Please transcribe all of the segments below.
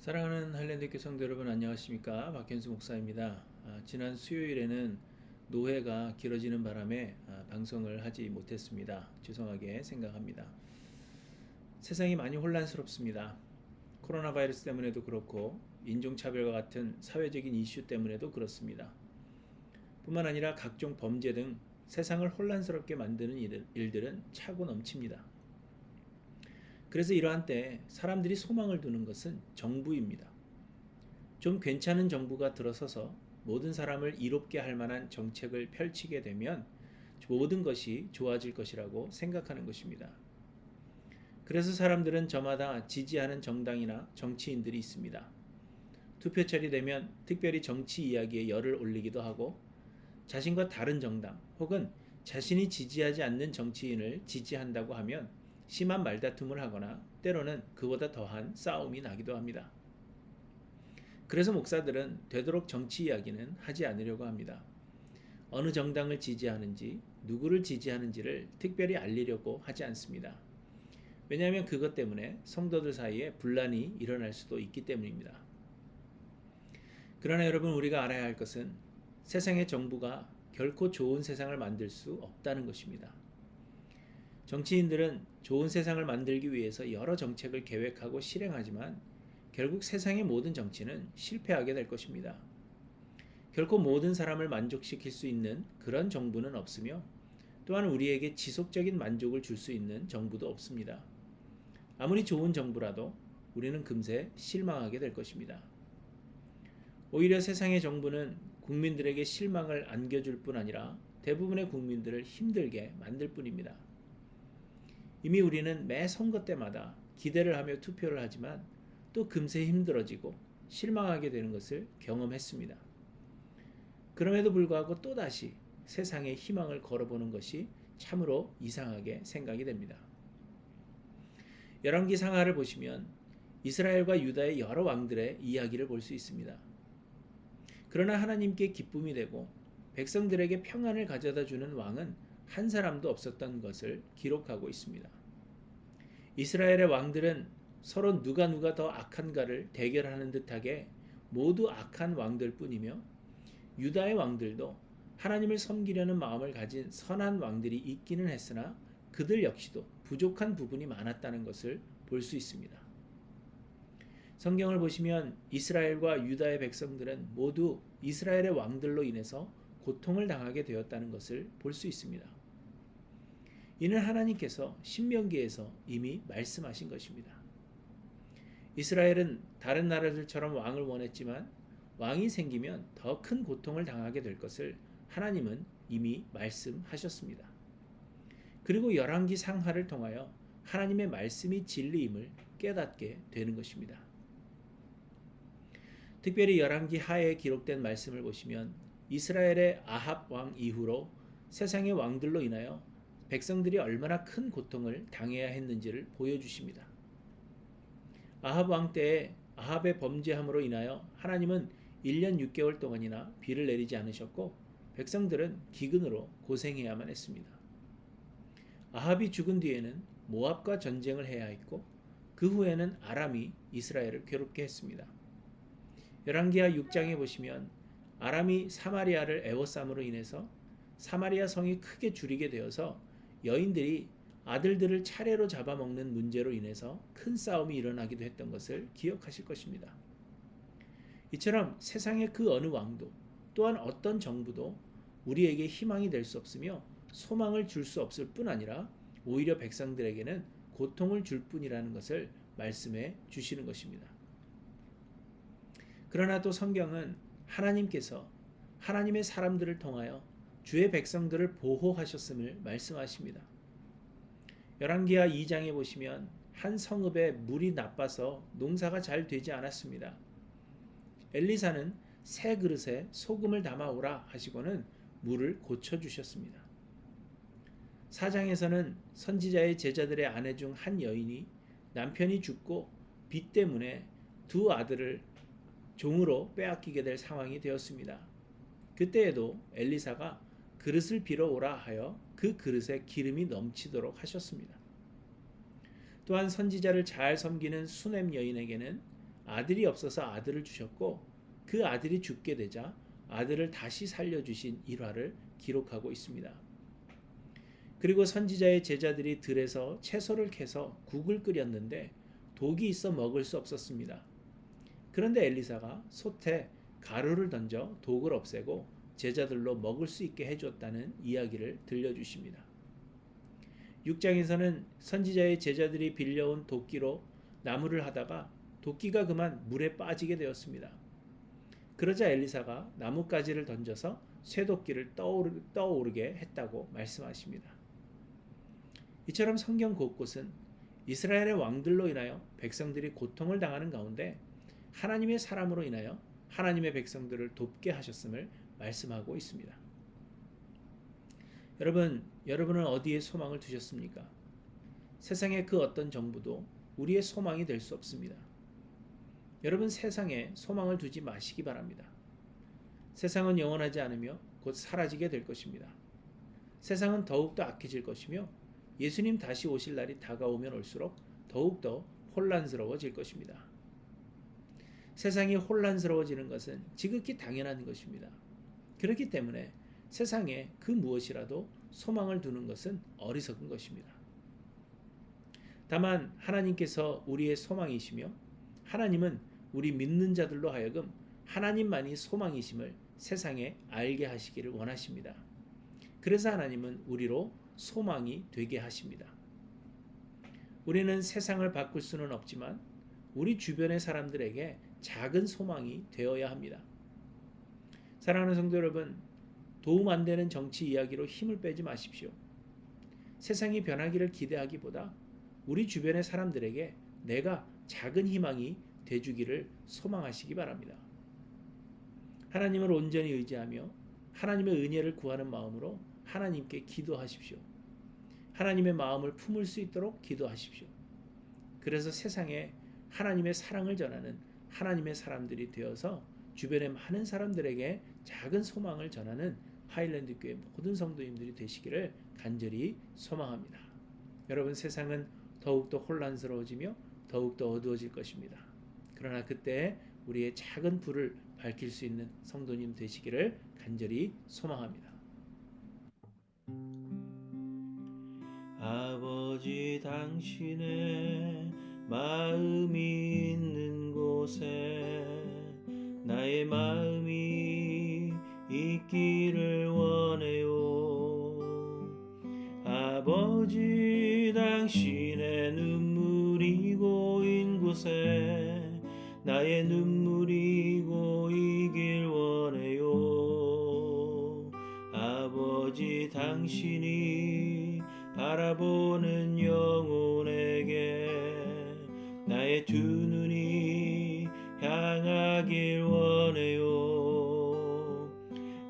사랑하는 할랜드교 성도 여러분, 안녕하십니까? 박현수 목사입니다. 지난 수요일에는 노회가 길어지는 바람에 방송을 하지 못했습니다. 죄송하게 생각합니다. 세상이 많이 혼란스럽습니다. 코로나 바이러스 때문에도 그렇고 인종차별과 같은 사회적인 이슈 때문에도 그렇습니다. 뿐만 아니라 각종 범죄 등 세상을 혼란스럽게 만드는 일들은 차고 넘칩니다. 그래서 이러한 때 사람들이 소망을 두는 것은 정부입니다. 좀 괜찮은 정부가 들어서서 모든 사람을 이롭게 할 만한 정책을 펼치게 되면 모든 것이 좋아질 것이라고 생각하는 것입니다. 그래서 사람들은 저마다 지지하는 정당이나 정치인들이 있습니다. 투표철이 되면 특별히 정치 이야기에 열을 올리기도 하고 자신과 다른 정당 혹은 자신이 지지하지 않는 정치인을 지지한다고 하면 심한 말다툼을 하거나 때로는 그보다 더한 싸움이 나기도 합니다. 그래서 목사들은 되도록 정치 이야기는 하지 않으려고 합니다. 어느 정당을 지지하는지, 누구를 지지하는지를 특별히 알리려고 하지 않습니다. 왜냐하면 그것 때문에 성도들 사이에 분란이 일어날 수도 있기 때문입니다. 그러나 여러분, 우리가 알아야 할 것은 세상의 정부가 결코 좋은 세상을 만들 수 없다는 것입니다. 정치인들은 좋은 세상을 만들기 위해서 여러 정책을 계획하고 실행하지만 결국 세상의 모든 정치는 실패하게 될 것입니다. 결코 모든 사람을 만족시킬 수 있는 그런 정부는 없으며 또한 우리에게 지속적인 만족을 줄 수 있는 정부도 없습니다. 아무리 좋은 정부라도 우리는 금세 실망하게 될 것입니다. 오히려 세상의 정부는 국민들에게 실망을 안겨줄 뿐 아니라 대부분의 국민들을 힘들게 만들 뿐입니다. 이미 우리는 매 선거 때마다 기대를 하며 투표를 하지만 또 금세 힘들어지고 실망하게 되는 것을 경험했습니다. 그럼에도 불구하고 또다시 세상에 희망을 걸어보는 것이 참으로 이상하게 생각이 됩니다. 열왕기 상하를 보시면 이스라엘과 유다의 여러 왕들의 이야기를 볼 수 있습니다. 그러나 하나님께 기쁨이 되고 백성들에게 평안을 가져다 주는 왕은 한 사람도 없었던 것을 기록하고 있습니다. 이스라엘의 왕들은 서로 누가 더 악한가를 대결하는 듯하게 모두 악한 왕들 뿐이며 유다의 왕들도 하나님을 섬기려는 마음을 가진 선한 왕들이 있기는 했으나 그들 역시도 부족한 부분이 많았다는 것을 볼 수 있습니다. 성경을 보시면 이스라엘과 유다의 백성들은 모두 이스라엘의 왕들로 인해서 고통을 당하게 되었다는 것을 볼 수 있습니다. 이는 하나님께서 신명기에서 이미 말씀하신 것입니다. 이스라엘은 다른 나라들처럼 왕을 원했지만 왕이 생기면 더 큰 고통을 당하게 될 것을 하나님은 이미 말씀하셨습니다. 그리고 열왕기 상하를 통하여 하나님의 말씀이 진리임을 깨닫게 되는 것입니다. 특별히 열왕기 하에 기록된 말씀을 보시면 이스라엘의 아합 왕 이후로 세상의 왕들로 인하여 백성들이 얼마나 큰 고통을 당해야 했는지를 보여주십니다. 아합 왕 때에 아합의 범죄함으로 인하여 하나님은 1년 6개월 동안이나 비를 내리지 않으셨고 백성들은 기근으로 고생해야만 했습니다. 아합이 죽은 뒤에는 모압과 전쟁을 해야 했고 그 후에는 아람이 이스라엘을 괴롭게 했습니다. 열왕기하 6장에 보시면 아람이 사마리아를 애워싸므로 인해서 사마리아 성이 크게 줄이게 되어서 여인들이 아들들을 차례로 잡아먹는 문제로 인해서 큰 싸움이 일어나기도 했던 것을 기억하실 것입니다. 이처럼 세상의 그 어느 왕도 또한 어떤 정부도 우리에게 희망이 될 수 없으며 소망을 줄 수 없을 뿐 아니라 오히려 백성들에게는 고통을 줄 뿐이라는 것을 말씀해 주시는 것입니다. 그러나 또 성경은 하나님께서 하나님의 사람들을 통하여 주의 백성들을 보호하셨음을 말씀하십니다. 열왕기하 2장에 보시면 한 성읍에 물이 나빠서 농사가 잘 되지 않았습니다. 엘리사는 새 그릇에 소금을 담아오라 하시고는 물을 고쳐주셨습니다. 4장에서는 선지자의 제자들의 아내 중 한 여인이 남편이 죽고 빚 때문에 두 아들을 종으로 빼앗기게 될 상황이 되었습니다. 그때에도 엘리사가 그릇을 빌어오라 하여 그 그릇에 기름이 넘치도록 하셨습니다. 또한 선지자를 잘 섬기는 수넴 여인에게는 아들이 없어서 아들을 주셨고 그 아들이 죽게 되자 아들을 다시 살려주신 일화를 기록하고 있습니다. 그리고 선지자의 제자들이 들에서 채소를 캐서 국을 끓였는데 독이 있어 먹을 수 없었습니다. 그런데 엘리사가 솥에 가루를 던져 독을 없애고 제자들로 먹을 수 있게 해줬다는 이야기를 들려주십니다. 6장에서는 선지자의 제자들이 빌려온 도끼로 나무를 하다가 도끼가 그만 물에 빠지게 되었습니다. 그러자 엘리사가 나뭇가지를 던져서 쇠도끼를 떠오르게 했다고 말씀하십니다. 이처럼 성경 곳곳은 이스라엘의 왕들로 인하여 백성들이 고통을 당하는 가운데 하나님의 사람으로 인하여 하나님의 백성들을 돕게 하셨음을 말씀하고 있습니다. 여러분은 어디에 소망을 두셨습니까? 세상의 그 어떤 정부도 우리의 소망이 될 수 없습니다. 여러분, 세상에 소망을 두지 마시기 바랍니다. 세상은 영원하지 않으며 곧 사라지게 될 것입니다. 세상은 더욱더 악해질 것이며 예수님 다시 오실 날이 다가오면 올수록 더욱더 혼란스러워질 것입니다. 세상이 혼란스러워지는 것은 지극히 당연한 것입니다. 그렇기 때문에 세상에 그 무엇이라도 소망을 두는 것은 어리석은 것입니다. 다만 하나님께서 우리의 소망이시며 하나님은 우리 믿는 자들로 하여금 하나님만이 소망이심을 세상에 알게 하시기를 원하십니다. 그래서 하나님은 우리로 소망이 되게 하십니다. 우리는 세상을 바꿀 수는 없지만 우리 주변의 사람들에게 작은 소망이 되어야 합니다. 사랑하는 성도 여러분, 도움 안 되는 정치 이야기로 힘을 빼지 마십시오. 세상이 변하기를 기대하기보다 우리 주변의 사람들에게 내가 작은 희망이 되주기를 소망하시기 바랍니다. 하나님을 온전히 의지하며 하나님의 은혜를 구하는 마음으로 하나님께 기도하십시오. 하나님의 마음을 품을 수 있도록 기도하십시오. 그래서 세상에 하나님의 사랑을 전하는 하나님의 사람들이 되어서 주변의 많은 사람들에게 작은 소망을 전하는 하일랜드 교회 모든 성도님들이 되시기를 간절히 소망합니다. 여러분, 세상은 더욱더 혼란스러워지며 더욱더 어두워질 것입니다. 그러나 그때 우리의 작은 불을 밝힐 수 있는 성도님 되시기를 간절히 소망합니다. 아버지, 당신의 마음이 있는 곳에 나의 마음이 있기를 원해요. 아버지, 당신의 눈물이 고인 곳에 나의 눈물이 고이길 원해요. 아버지, 당신이 바라보는 영혼에게 나의 두 눈이 향하길 원해요.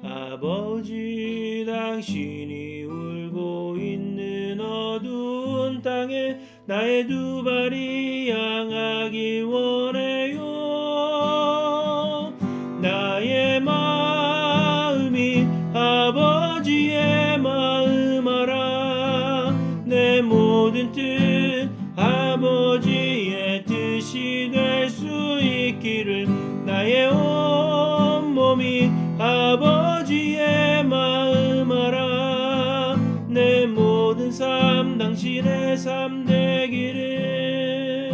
아버지, 당신이 울고 있는 어두운 땅에 나의 두 발이 향하길 원해요. 나의 마음이 아버지의 마음 알아. 내 모든 뜻 아버지의 뜻이 될 수 있기를. 나의 온 몸이 아버지의 마음 알아. 내 모든 삶 당신의 삶 되기를.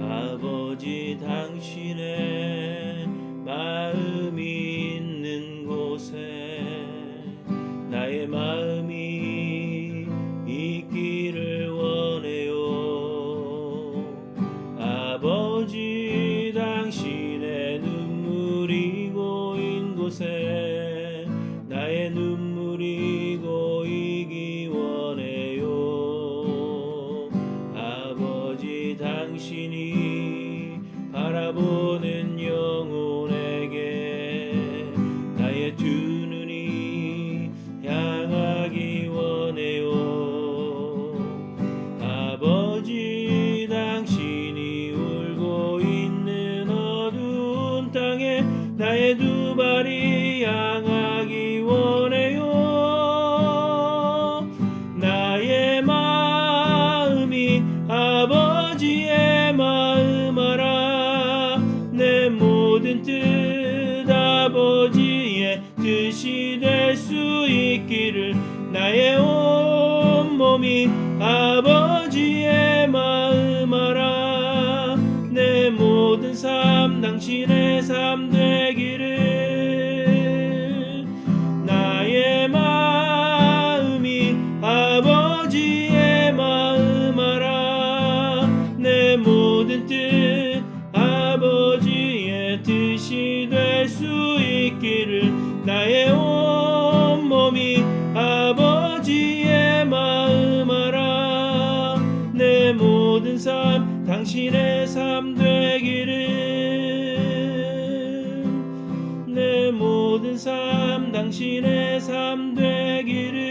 아버지, 당신의 마음이 있는 곳에 나의 마음이 있기를 원해요. 아버지, 당신의 눈물이 고인 곳에 나의 눈물이 고이기 원해요. 아버지, 당신이 바라보는 영혼에게 나의 두 눈이 향하기 원해요. 아버지, 당신이 울고 있는 어두운 땅에 나의 두 발이 향하기 원해요. 나의 마음이 아버지의 마음 알아. 모든 뜻 아버지의 뜻이 될 수 있기를 나의 온 몸이 아버지의 마음 알아 내 모든 삶 당신의 삶 되기를 나의 마음이 아버지의 마음 알아 내 모든 뜻 아버지의 뜻이 될 수 있기를 나의 온 몸이 아버지의 마음 알아 내 모든 삶 당신의 삶 되기를 내 모든 삶 당신의 삶 되기를